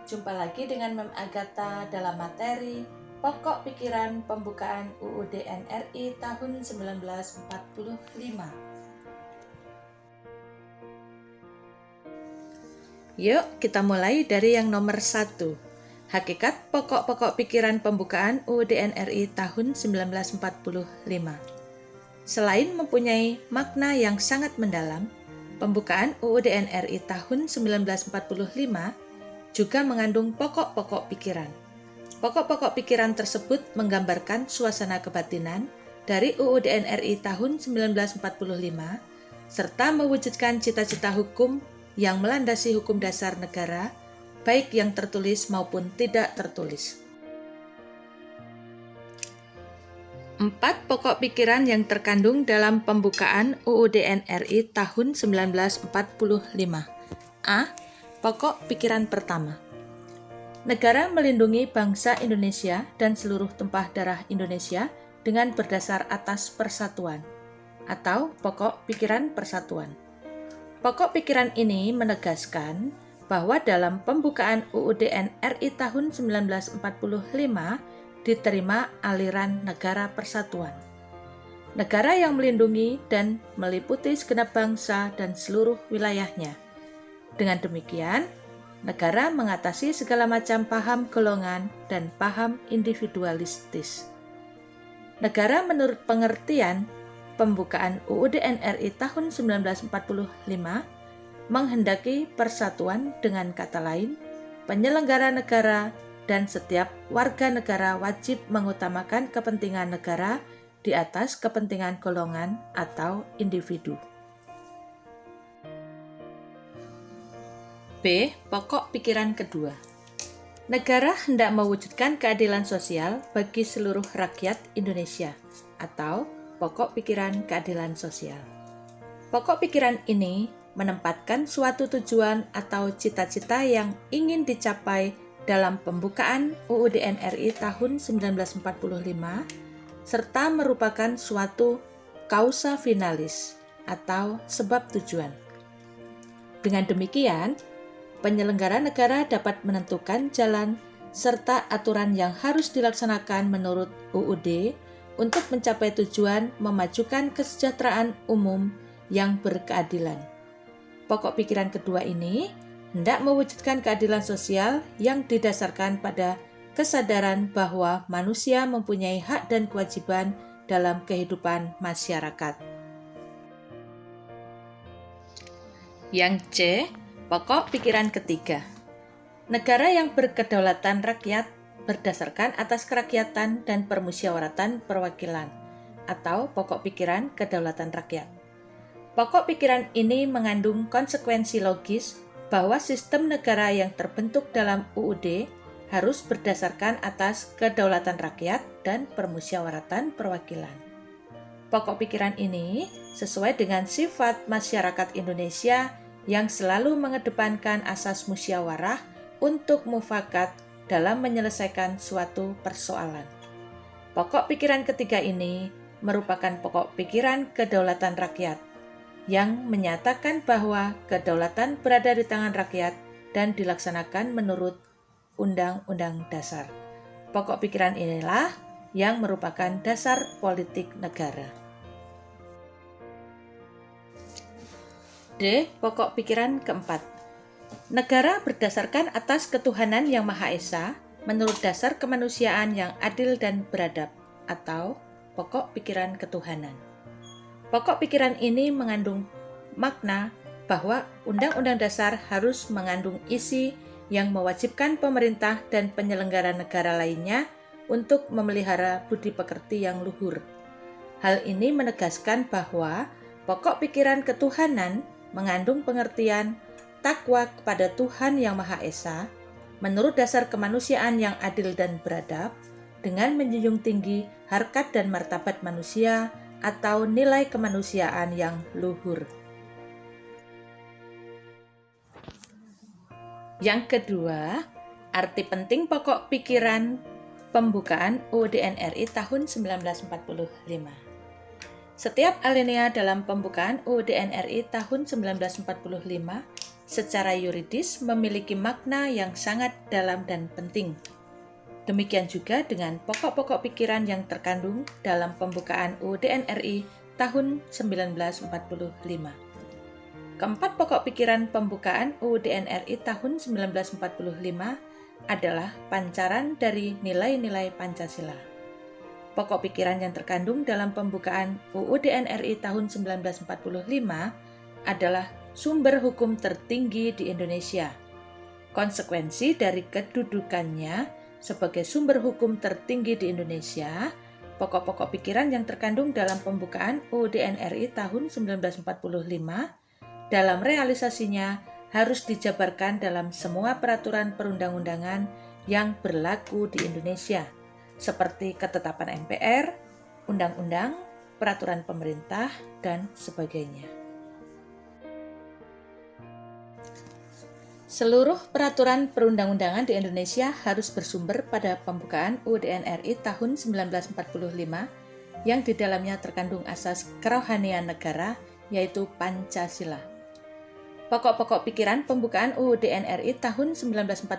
Jumpa lagi dengan Mem Agatha dalam materi Pokok Pikiran Pembukaan UUD NRI tahun 1945. Yuk kita mulai dari yang nomor 1. Hakikat pokok-pokok pikiran pembukaan UUD NRI tahun 1945. Selain mempunyai makna yang sangat mendalam, pembukaan UUD NRI tahun 1945 juga mengandung pokok-pokok pikiran. Pokok-pokok pikiran tersebut menggambarkan suasana kebatinan dari UUD NRI tahun 1945 serta mewujudkan cita-cita hukum yang melandasi hukum dasar negara, baik yang tertulis maupun tidak tertulis. 4 pokok pikiran yang terkandung dalam pembukaan UUD NRI tahun 1945. A. Pokok pikiran pertama. Negara melindungi bangsa Indonesia dan seluruh tumpah darah Indonesia dengan berdasar atas persatuan, atau pokok pikiran persatuan. Pokok pikiran ini menegaskan bahwa dalam pembukaan UUD NRI tahun 1945 diterima aliran negara persatuan. Negara yang melindungi dan meliputi segenap bangsa dan seluruh wilayahnya. Dengan demikian, negara mengatasi segala macam paham golongan dan paham individualistis. Negara menurut pengertian pembukaan UUD NRI tahun 1945 menghendaki persatuan, dengan kata lain, penyelenggara negara dan setiap warga negara wajib mengutamakan kepentingan negara di atas kepentingan golongan atau individu. B. Pokok pikiran kedua. Negara hendak mewujudkan keadilan sosial bagi seluruh rakyat Indonesia, atau pokok pikiran keadilan sosial. Pokok pikiran ini menempatkan suatu tujuan atau cita-cita yang ingin dicapai dalam pembukaan UUD NRI tahun 1945 serta merupakan suatu causa finalis atau sebab tujuan. Dengan demikian, penyelenggara negara dapat menentukan jalan serta aturan yang harus dilaksanakan menurut UUD untuk mencapai tujuan memajukan kesejahteraan umum yang berkeadilan. Pokok pikiran kedua ini hendak mewujudkan keadilan sosial yang didasarkan pada kesadaran bahwa manusia mempunyai hak dan kewajiban dalam kehidupan masyarakat. Yang C. Pokok pikiran ketiga. Negara yang berkedaulatan rakyat berdasarkan atas kerakyatan dan permusyawaratan perwakilan, atau pokok pikiran kedaulatan rakyat. Pokok pikiran ini mengandung konsekuensi logis bahwa sistem negara yang terbentuk dalam UUD harus berdasarkan atas kedaulatan rakyat dan permusyawaratan perwakilan. Pokok pikiran ini sesuai dengan sifat masyarakat Indonesia yang selalu mengedepankan asas musyawarah untuk mufakat dalam menyelesaikan suatu persoalan. Pokok pikiran ketiga ini merupakan pokok pikiran kedaulatan rakyat yang menyatakan bahwa kedaulatan berada di tangan rakyat dan dilaksanakan menurut Undang-Undang Dasar. Pokok pikiran inilah yang merupakan dasar politik negara. D. Pokok pikiran keempat. Negara berdasarkan atas ketuhanan yang Maha Esa menurut dasar kemanusiaan yang adil dan beradab, atau pokok pikiran ketuhanan. Pokok pikiran ini mengandung makna bahwa Undang-Undang Dasar harus mengandung isi yang mewajibkan pemerintah dan penyelenggara negara lainnya untuk memelihara budi pekerti yang luhur. Hal ini menegaskan bahwa pokok pikiran ketuhanan mengandung pengertian takwa kepada Tuhan Yang Maha Esa menurut dasar kemanusiaan yang adil dan beradab dengan menjunjung tinggi harkat dan martabat manusia atau nilai kemanusiaan yang luhur. Yang kedua, arti penting pokok pikiran pembukaan UUD NRI tahun 1945. Setiap alinea dalam pembukaan UUD NRI tahun 1945 secara yuridis memiliki makna yang sangat dalam dan penting. Demikian juga dengan pokok-pokok pikiran yang terkandung dalam pembukaan UUD NRI tahun 1945. Keempat pokok pikiran pembukaan UUD NRI tahun 1945 adalah pancaran dari nilai-nilai Pancasila. Pokok pikiran yang terkandung dalam pembukaan UUD NRI tahun 1945 adalah sumber hukum tertinggi di Indonesia. Konsekuensi dari kedudukannya sebagai sumber hukum tertinggi di Indonesia, pokok-pokok pikiran yang terkandung dalam pembukaan UUD NRI tahun 1945 dalam realisasinya harus dijabarkan dalam semua peraturan perundang-undangan yang berlaku di Indonesia, seperti ketetapan MPR, undang-undang, peraturan pemerintah, dan sebagainya. Seluruh peraturan perundang-undangan di Indonesia harus bersumber pada pembukaan UUD NRI tahun 1945 yang di dalamnya terkandung asas kerohanian negara, yaitu Pancasila. Pokok-pokok pikiran pembukaan UUD NRI tahun 1945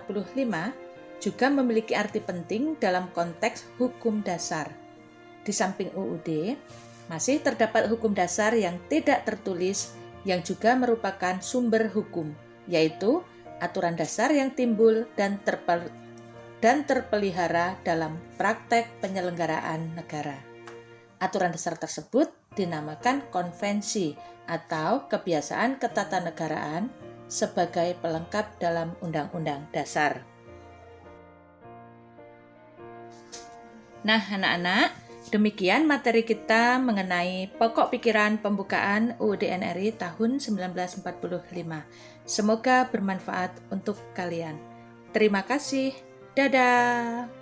juga memiliki arti penting dalam konteks hukum dasar. Di samping UUD, masih terdapat hukum dasar yang tidak tertulis yang juga merupakan sumber hukum, yaitu aturan dasar yang timbul dan terpelihara dalam praktek penyelenggaraan negara. Aturan dasar tersebut dinamakan konvensi atau kebiasaan ketatanegaraan sebagai pelengkap dalam Undang-Undang Dasar. Nah, anak-anak, demikian materi kita mengenai pokok pikiran pembukaan UUD NRI tahun 1945. Semoga bermanfaat untuk kalian. Terima kasih. Dadah.